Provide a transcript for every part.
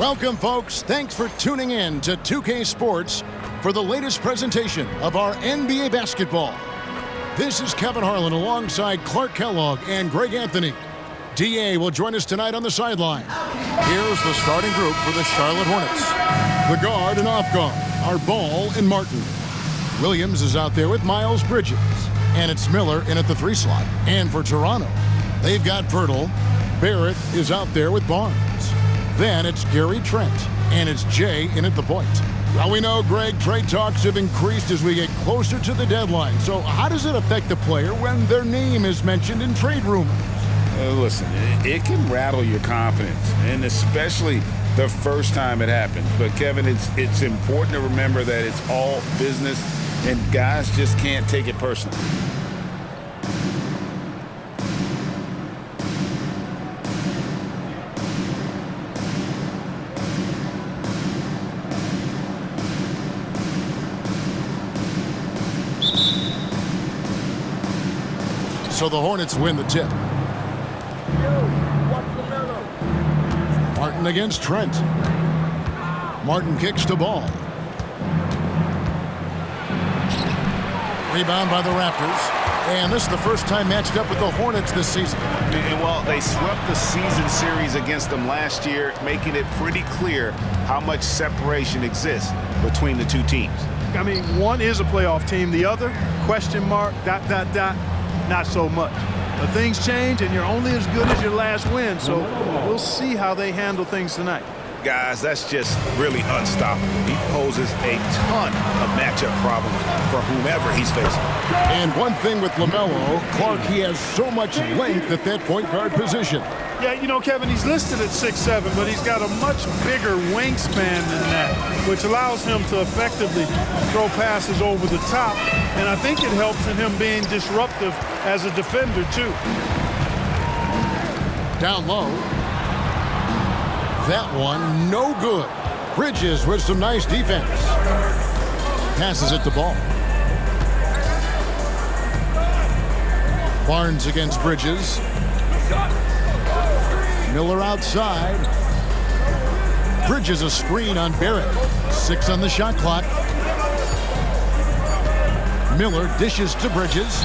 Welcome, folks. Thanks for tuning in to 2K Sports for the latest presentation of our NBA basketball. This is Kevin Harlan alongside Clark Kellogg and Greg Anthony. DA will join us tonight on the sideline. Here's the starting group for the Charlotte Hornets. The guard and off guard are Ball and Martin. Williams is out there with Miles Bridges. And it's Miller in at the 3 slot. And for Toronto, they've got Pirtle. Barrett is out there with Barnes. Then it's Gary Trent, and it's Jay in at the point. Well, we know, Greg, trade talks have increased as we get closer to the deadline. So how does it affect the player when their name is mentioned in trade rumors? Listen, it can rattle your confidence, and especially the first time it happens. But, Kevin, it's important to remember that it's all business, and guys just can't take it personally. So the Hornets win the tip. Martin against Trent. Martin kicks to Ball. Rebound by the Raptors. And this is the first time matched up with the Hornets this season. Well, they swept the season series against them last year, making it pretty clear how much separation exists between the two teams. I mean, one is a playoff team. The other, question mark, ... not so much. But things change, and you're only as good as your last win, so we'll see how they handle things tonight. Guys, that's just really unstoppable. He poses a ton of matchup problems for whomever he's facing. And one thing with LaMelo, Clark, he has so much length at that point guard position. Yeah, you know, Kevin, he's listed at 6'7", but he's got a much bigger wingspan than that, which allows him to effectively throw passes over the top. And I think it helps in him being disruptive as a defender, too. Down low. That one, no good. Bridges with some nice defense. Passes it to Ball. Barnes against Bridges. Miller outside. Bridges a screen on Barrett. 6 on the shot clock. Miller dishes to Bridges.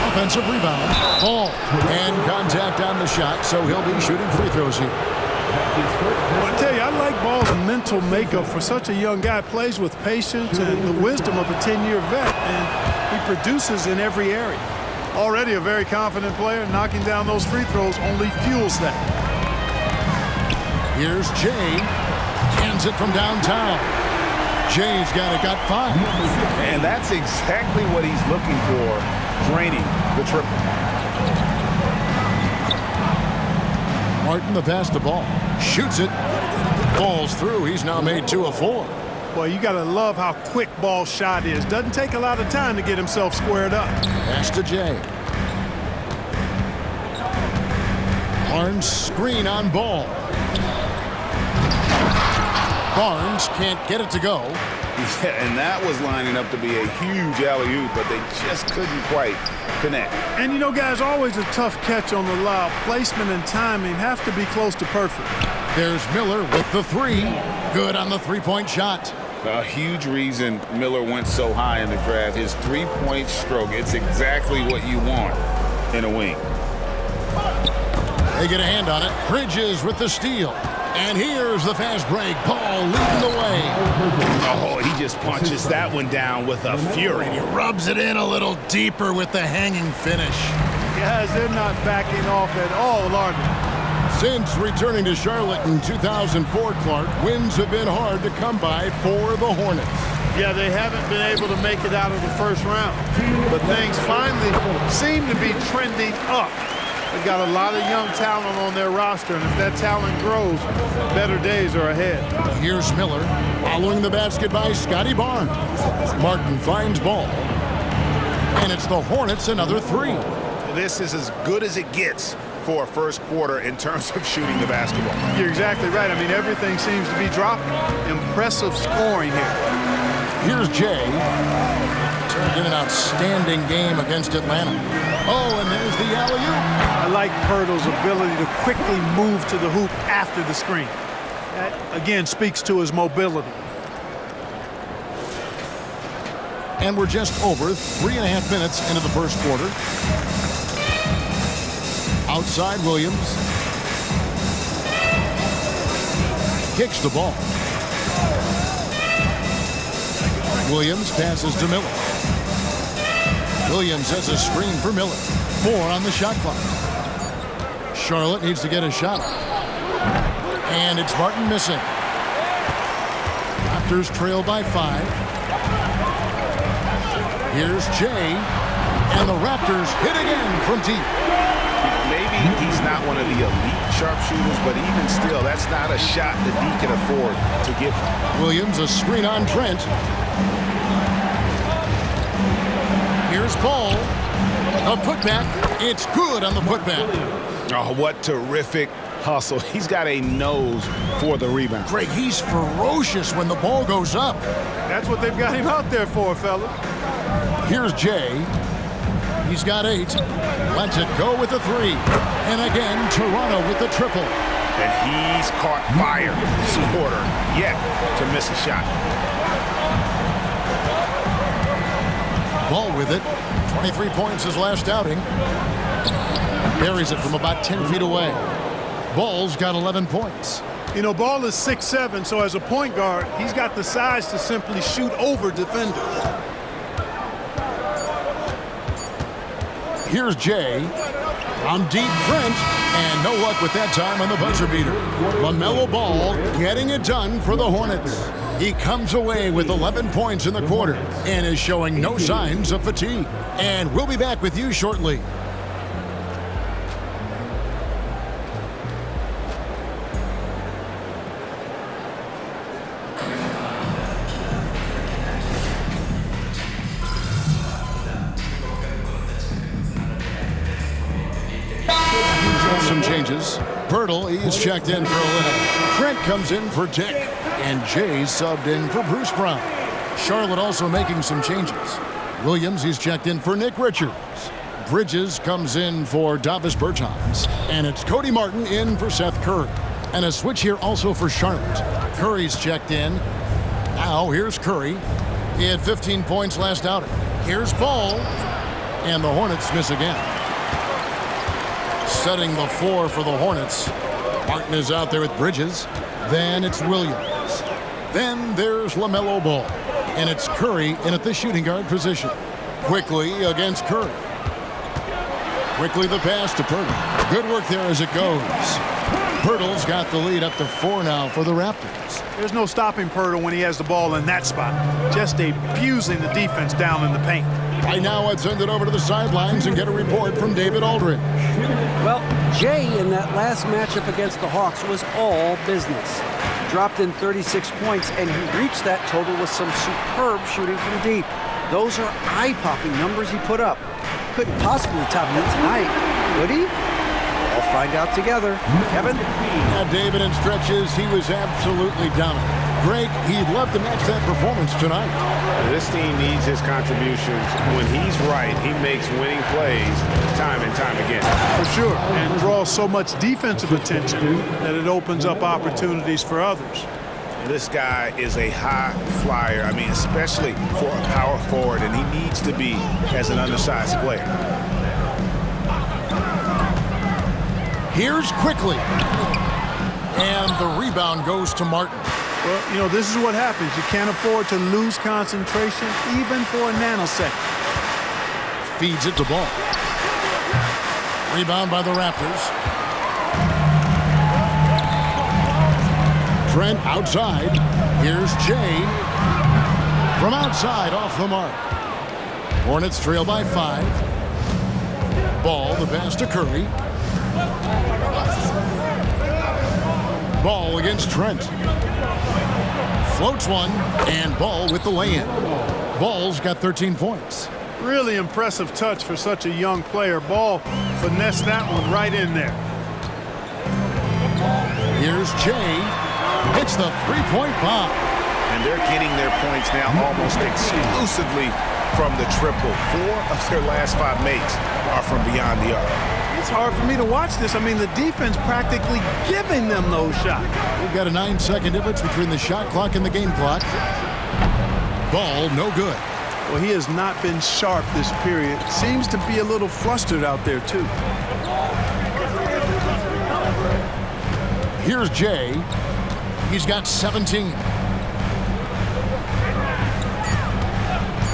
Offensive rebound. Ball. And contact on the shot, so he'll be shooting free throws here. Well, I tell you, I like Ball's mental makeup for such a young guy. Plays with patience and the wisdom of a 10-year vet, and he produces in every area. Already a very confident player, knocking down those free throws only fuels that. Here's Jay. Cans it from downtown. Jay's got 5. And that's exactly what he's looking for, draining the triple. Martin the pass to Ball. Shoots it. Falls through. He's now made 2 of 4. Boy, you got to love how quick Ball's shot is. Doesn't take a lot of time to get himself squared up. Pass to Jay. Barnes screen on Ball. Barnes can't get it to go. Yeah, and that was lining up to be a huge alley-oop, but they just couldn't quite connect. And, you know, guys, always a tough catch on the lob. Placement and timing have to be close to perfect. There's Miller with the 3. Good on the 3-point shot. A huge reason Miller went so high in the draft, his 3-point stroke. It's exactly what you want in a wing. They get a hand on it. Bridges with the steal. And here's the fast break. Ball leading the way. Oh, he just punches that one down with a fury. He rubs it in a little deeper with the hanging finish. Guys, they're not backing off at all, are they? Since returning to Charlotte in 2004, Clark, wins have been hard to come by for the Hornets. Yeah, they haven't been able to make it out of the first round. But things finally seem to be trending up. They've got a lot of young talent on their roster, and if that talent grows, better days are ahead. Here's Miller, following the basket by Scotty Barnes. Martin finds Ball. And it's the Hornets another 3. This is as good as it gets for a first quarter in terms of shooting the basketball. You're exactly right. I mean, everything seems to be dropping. Impressive scoring here. Here's Jay. Turned in an outstanding game against Atlanta. Oh, and there's the alley-oop. I like Pirtle's ability to quickly move to the hoop after the screen. That, again, speaks to his mobility. And we're just over 3.5 minutes into the first quarter. Outside Williams. Kicks the ball. Williams passes to Miller. Williams has a screen for Miller. 4 on the shot clock. Charlotte needs to get a shot up. And it's Martin missing. Raptors trail by 5. Here's Jay. And the Raptors hit again from deep. Maybe he's not one of the elite sharpshooters, but even still, that's not a shot that he can afford to give him. Williams, a screen on Trent. Here's Ball. A putback. It's good on the putback. Oh, what terrific hustle. He's got a nose for the rebound. Greg, he's ferocious when the ball goes up. That's what they've got him out there for, fella. Here's Jay. He's got 8. Lets it go with a 3. And again, Toronto with the triple. And he's caught fire this quarter, yet to miss a shot. Ball with it. 23 points his last outing. Buries it from about 10 feet away. Ball's got 11 points. You know, Ball is 6'7", so as a point guard, he's got the size to simply shoot over defenders. Here's Jay. On deep, Trent. And no luck with that time on the buzzer beater. LaMelo Ball getting it done for the Hornets. He comes away with 11 points in the quarter and is showing no signs of fatigue. And we'll be back with you shortly. Some changes. Pirtle, he's checked in for a little. Trent comes in for Dec. And Jay's subbed in for Bruce Brown. Charlotte also making some changes. Williams, he's checked in for Nick Richards. Bridges comes in for Davis Bertans. And it's Cody Martin in for Seth Curry. And a switch here also for Charlotte. Curry's checked in. Now here's Curry. He had 15 points last outing. Here's Ball. And the Hornets miss again. Setting the 4 for the Hornets. Martin is out there with Bridges. Then it's Williams. Then there's LaMelo Ball. And it's Curry in at the shooting guard position. Quickly against Curry. Quickly the pass to Pirtle. Good work there as it goes. Pirtle's got the lead up to 4 now for the Raptors. There's no stopping Pirtle when he has the ball in that spot. Just abusing the defense down in the paint. Right now, I'd send it over to the sidelines and get a report from David Aldridge. Well, Jay in that last matchup against the Hawks was all business. Dropped in 36 points, and he reached that total with some superb shooting from deep. Those are eye-popping numbers he put up. Couldn't possibly top them tonight, could he? We'll find out together. Kevin? Yeah, David, in stretches, he was absolutely dominant. Greg, he'd love to match that performance tonight. This team needs his contributions. When he's right, he makes winning plays time and time again. For sure, and draws so much defensive attention that it opens up opportunities for others. This guy is a high flyer, I mean, especially for a power forward, and he needs to be as an undersized player. Here's quickly. And the rebound goes to Martin. Well, you know, this is what happens. You can't afford to lose concentration even for a nanosecond. Feeds it to Ball. Rebound by the Raptors. Trent outside. Here's Jay. From outside, off the mark. Hornets trail by 5. Ball, the pass to Curry. Ball against Trent. Floats one, and Ball with the lay-in. Ball's got 13 points. Really impressive touch for such a young player. Ball finessed that one right in there. Here's Jay. Hits the three-point bomb. And they're getting their points now almost exclusively from the triple. 4 of their last 5 makes are from beyond the arc. It's hard for me to watch this. I mean, the defense practically giving them those shots. We've got a 9-second difference between the shot clock and the game clock. Ball, no good. Well, he has not been sharp this period. Seems to be a little flustered out there, too. Here's Jay. He's got 17.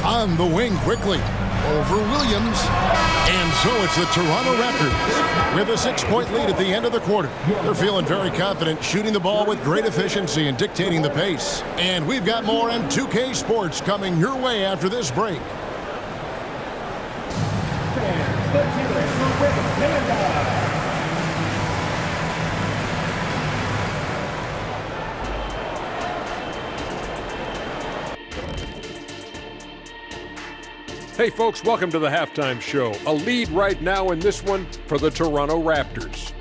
On the wing quickly. Over Williams. And so it's the Toronto Raptors with a 6-point lead at the end of the quarter. They're feeling very confident, shooting the ball with great efficiency and dictating the pace. And we've got more on 2K Sports coming your way after this break. Hey folks, welcome to the halftime show. A lead right now in this one for the Toronto Raptors.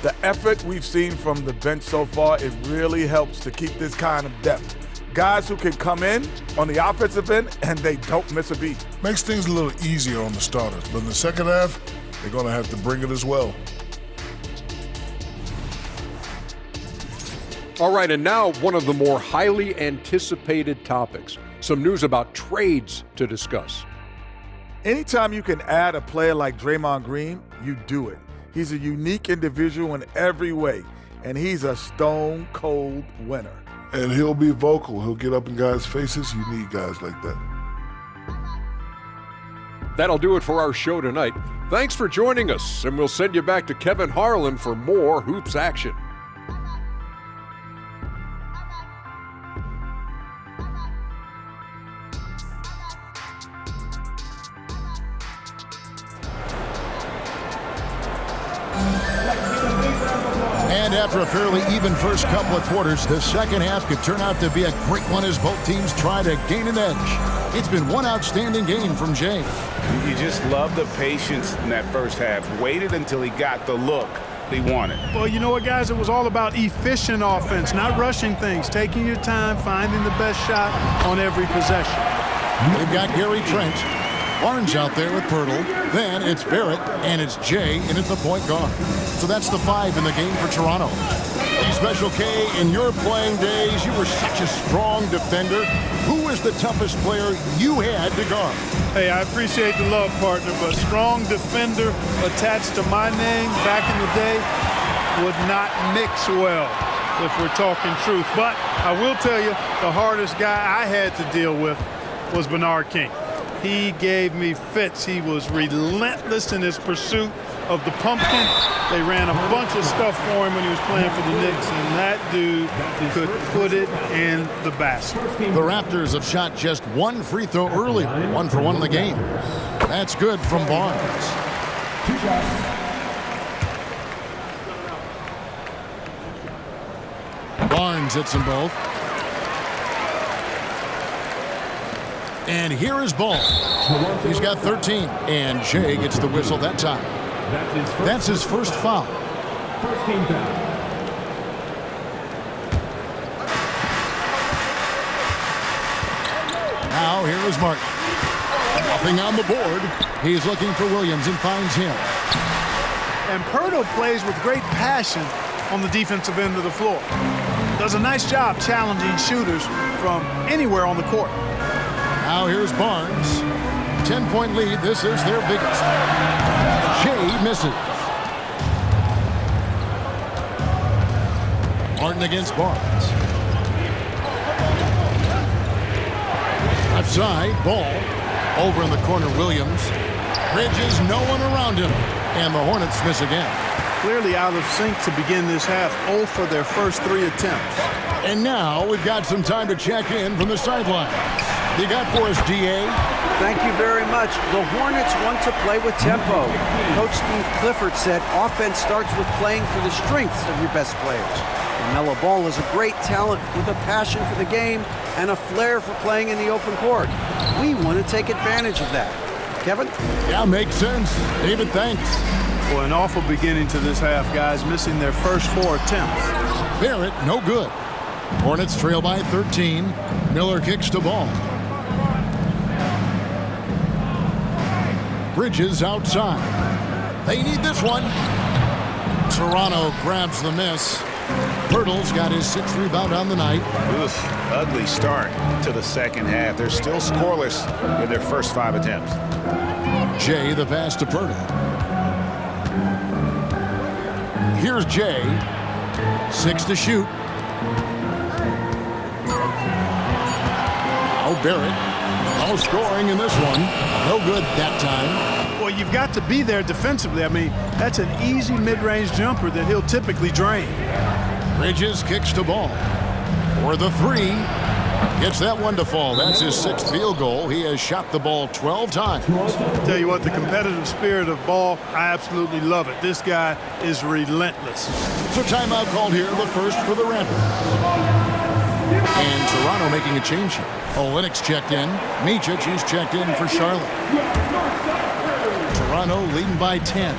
The effort we've seen from the bench so far, it really helps to keep this kind of depth. Guys who can come in on the offensive end and they don't miss a beat. Makes things a little easier on the starters, but in the second half, they're going to have to bring it as well. All right, and now one of the more highly anticipated topics. Some news about trades to discuss. Anytime you can add a player like Draymond Green, you do it. He's a unique individual in every way, and he's a stone-cold winner. And he'll be vocal. He'll get up in guys' faces. You need guys like that. That'll do it for our show tonight. Thanks for joining us, and we'll send you back to Kevin Harlan for more hoops action. And after a fairly even first couple of quarters, the second half could turn out to be a great one as both teams try to gain an edge. It's been one outstanding game from Jay. You just love the patience in that first half. Waited until he got the look he wanted. Well, you know what, guys? It was all about efficient offense, not rushing things, taking your time, finding the best shot on every possession. They've got Gary Trent, Barnes out there with Pirtle. Then it's Barrett, and it's Jay in at the point guard. So that's the 5 in the game for Toronto. Hey, Special K, in your playing days, you were such a strong defender. Who was the toughest player you had to guard? Hey, I appreciate the love, partner, but strong defender attached to my name back in the day would not mix well if we're talking truth. But I will tell you, the hardest guy I had to deal with was Bernard King. He gave me fits. He was relentless in his pursuit of the pumpkin. They ran a bunch of stuff for him when he was playing for the Knicks, and that dude could put it in the basket. The Raptors have shot just 1 free throw earlier, 1 for 1 in the game. That's good from Barnes. Barnes hits them both. And here is Ball. He's got 13. And Jay gets the whistle that time. That's his first foul. First team foul. Now here is Martin. Nothing on the board. He's looking for Williams and finds him. And Pirtle plays with great passion on the defensive end of the floor. Does a nice job challenging shooters from anywhere on the court. Now here's Barnes. 10-point lead. This is their biggest. Jay misses. Martin against Barnes. Left side, Ball. Over in the corner, Williams. Bridges, no one around him. And the Hornets miss again. Clearly out of sync to begin this half. 0 for their first 3 attempts. And now we've got some time to check in from the sideline. You got for us, D.A.? Thank you very much. The Hornets want to play with tempo. Coach Steve Clifford said offense starts with playing for the strengths of your best players. LaMelo Ball is a great talent with a passion for the game and a flair for playing in the open court. We want to take advantage of that. Kevin? Yeah, makes sense. David, thanks. Well, an awful beginning to this half, guys, missing their first 4 attempts. Barrett, no good. Hornets trail by 13. Miller kicks to Ball. Bridges outside. They need this one. Toronto grabs the miss. Pirtle's got his 6th rebound on the night. Oof, ugly start to the second half. They're still scoreless in their first 5 attempts. Jay the pass to Pirtle. Here's Jay. 6 to shoot. Now Barrett. No scoring in this one. No good that time. Well, you've got to be there defensively. I mean, that's an easy mid-range jumper that he'll typically drain. Bridges kicks the ball for the 3. Gets that one to fall. That's his 6th field goal. He has shot the ball 12 times. Tell you what, the competitive spirit of Ball, I absolutely love it. This guy is relentless. So timeout called here, the first for the Raptors. And Toronto making a change here. Olynyk's checked in. Micic, he's checked in for Charlotte. Toronto leading by 10.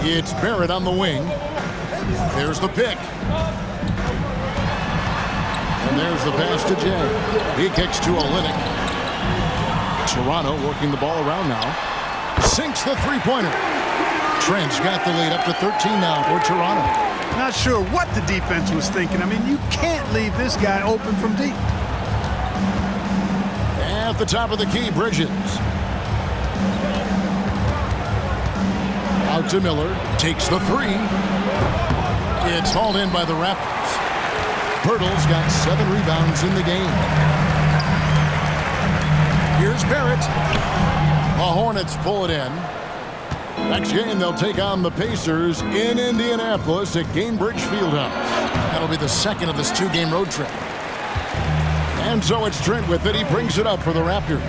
It's Barrett on the wing. There's the pick. And there's the pass to Jay. He kicks to Olynyk. Toronto working the ball around now. Sinks the three-pointer. Trent's got the lead up to 13 now for Toronto. Not sure what the defense was thinking. I mean, you can't leave this guy open from deep. At the top of the key, Bridges. Out to Miller. Takes the 3. It's hauled in by the Raptors. Pirtle's got 7 rebounds in the game. Here's Barrett. The Hornets pull it in. Next game, they'll take on the Pacers in Indianapolis at Gainbridge Fieldhouse. That'll be the second of this 2-game road trip. And so it's Trent with it. He brings it up for the Raptors.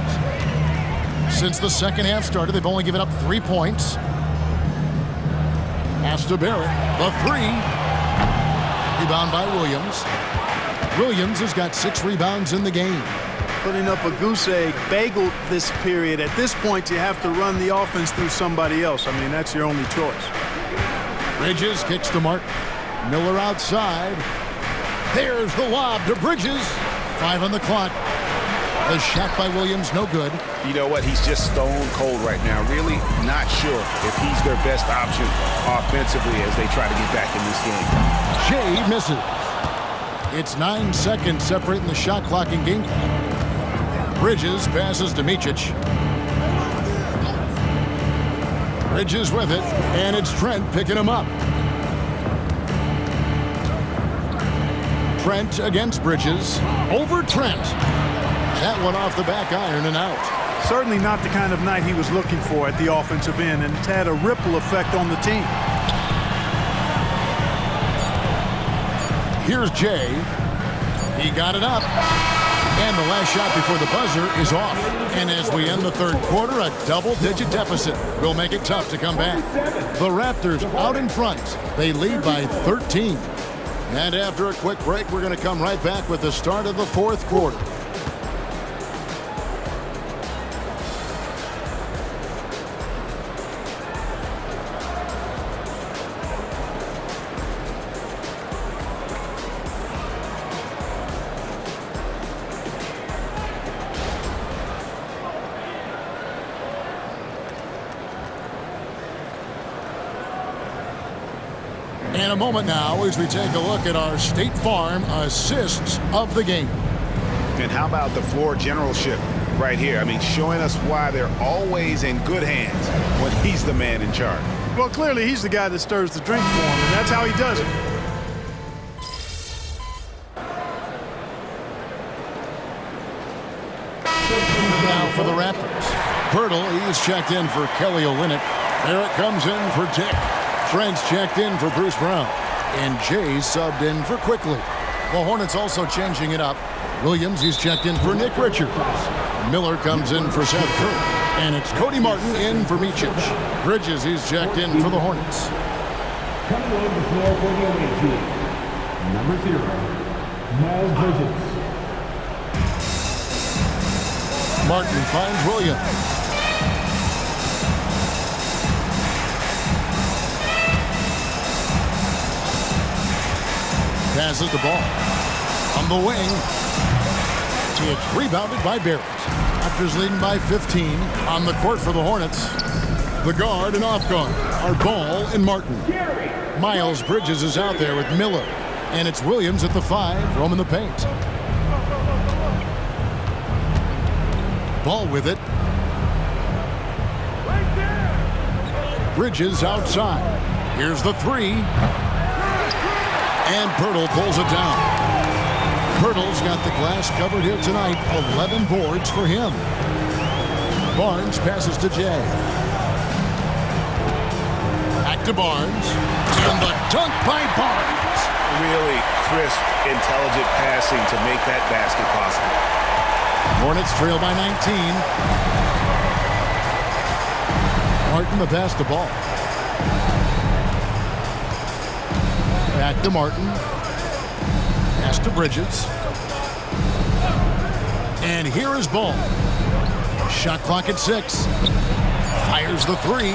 Since the second half started, they've only given up 3 points. Pass to Barrett. The 3. Rebound by Williams. Williams has got 6 rebounds in the game. Putting up a goose egg bagel this period. At this point, you have to run the offense through somebody else. I mean, that's your only choice. Bridges kicks to Martin. Miller outside. There's the lob to Bridges. 5 on the clock. The shot by Williams, no good. You know what? He's just stone cold right now. Really not sure if he's their best option offensively as they try to get back in this game. Jay misses. It's 9 seconds separating the shot clock and game clock. Bridges passes to Micic. Bridges with it, and it's Trent picking him up. Trent against Bridges. Over Trent. That one off the back iron and out. Certainly not the kind of night he was looking for at the offensive end, and it's had a ripple effect on the team. Here's Jay. He got it up. And the last shot before the buzzer is off. And as we end the third quarter, a double-digit deficit will make it tough to come back. The Raptors out in front. They lead by 13. And after a quick break, we're going to come right back with the start of the fourth quarter. In a moment now as we take a look at our State Farm assists of the game. And how about the floor generalship right here? I mean, showing us why they're always in good hands when he's the man in charge. Well, clearly he's the guy that stirs the drink for him, and that's how he does it. Now for the Raptors. Pirtle, he's checked in for Kelly Olynyk. There it comes in for Dick. Trent's checked in for Bruce Brown. And Jay's subbed in for Quickly. The Hornets also changing it up. Williams, he's checked in for Nick Richards. Miller comes in for Seth Curry. And it's Cody Martin in for Micic. Bridges, he's checked in for the Hornets. Coming on the floor for the away team, number 0, Miles Bridges. Martin finds Williams. Passes the ball on the wing. It's rebounded by Barrett. Raptors leading by 15 on the court for the Hornets. The guard and off guard are Ball and Martin. Miles Bridges is out there with Miller. And it's Williams at the 5, roaming the paint. Ball with it. Bridges outside. Here's the 3. And Pirtle pulls it down. Pirtle's got the glass covered here tonight. 11 boards for him. Barnes passes to Jay. Back to Barnes. And the dunk by Barnes. Really crisp, intelligent passing to make that basket possible. Hornets trail by 19. Martin the pass to Ball. Back to Martin. Pass to Bridges. And here is Ball. Shot clock at 6. Fires the 3.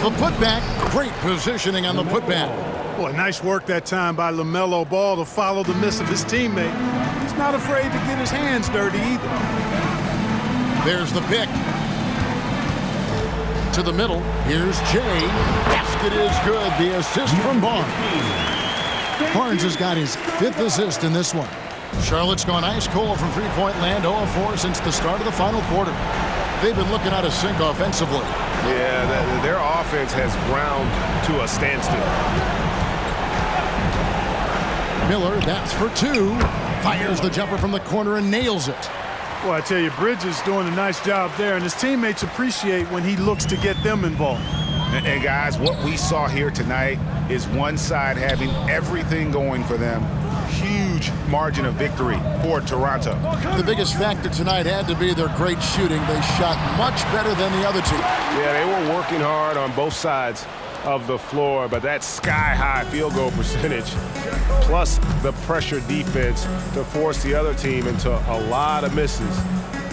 The putback. Great positioning on the putback. Boy, nice work that time by LaMelo Ball to follow the miss of his teammate. He's not afraid to get his hands dirty either. There's the pick. To the middle. Here's Jay. Basket is good. The assist from Barnes. Barnes has got his 5th assist in this one. Charlotte's gone ice cold from three-point land, 0-4 since the start of the final quarter. They've been looking out of sync offensively. Yeah, their offense has ground to a standstill. Miller, that's for 2. Fires the jumper from the corner and nails it. Well, I tell you, Bridges doing a nice job there, and his teammates appreciate when he looks to get them involved. And guys, what we saw here tonight is one side having everything going for them. Huge margin of victory for Toronto. The biggest factor tonight had to be their great shooting. They shot much better than the other team. Yeah, they were working hard on both sides of the floor, but that sky-high field goal percentage plus the pressure defense to force the other team into a lot of misses.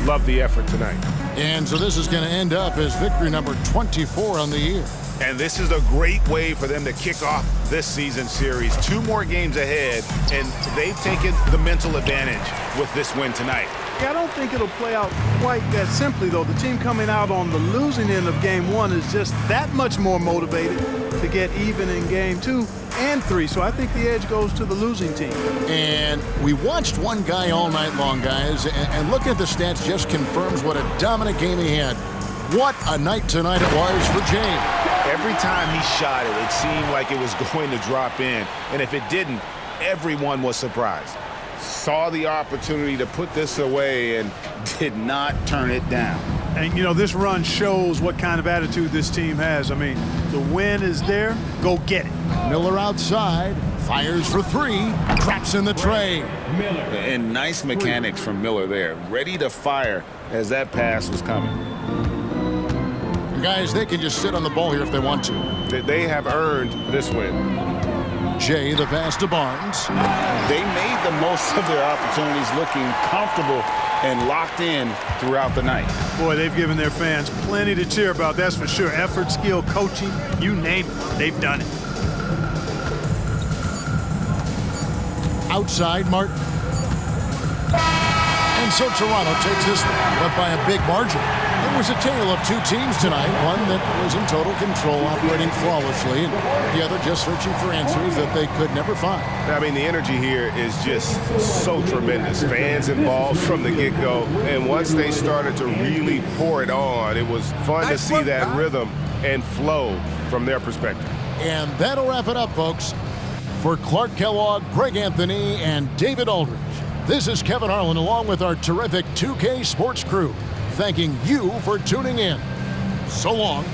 Love the effort tonight. And so this is going to end up as victory number 24 on the year. And this is a great way for them to kick off this season series. 2 more games ahead, and they've taken the mental advantage with this win tonight. Yeah, I don't think it'll play out quite that simply, though. The team coming out on the losing end of Game 1 is just that much more motivated to get even in Game 2 and 3. So I think the edge goes to the losing team. And we watched one guy all night long, guys, and looking at the stats just confirms what a dominant game he had. What a night tonight it was for James. Every time he shot it, it seemed like it was going to drop in. And if it didn't, everyone was surprised. Saw the opportunity to put this away and did not turn it down. And, you know, this run shows what kind of attitude this team has. I mean, the win is there. Go get it. Miller outside. Fires for 3. Traps in the tray. And nice mechanics from Miller there. Ready to fire as that pass was coming. Guys, they can just sit on the ball here if they want to. They have earned this win. Jay, the pass to Barnes. They made the most of their opportunities, looking comfortable and locked in throughout the night. Boy, they've given their fans plenty to cheer about, that's for sure. Effort, skill, coaching, you name it, they've done it. Outside, Martin. And so Toronto takes this one, but by a big margin. It was a tale of 2 teams tonight, one that was in total control, operating flawlessly, and the other just searching for answers that they could never find. I mean, the energy here is just so tremendous. Fans involved from the get-go, and once they started to really pour it on, it was fun to see that rhythm and flow from their perspective. And that'll wrap it up, folks. For Clark Kellogg, Greg Anthony, and David Aldridge, this is Kevin Harlan along with our terrific 2K Sports crew, thanking you for tuning in. So long.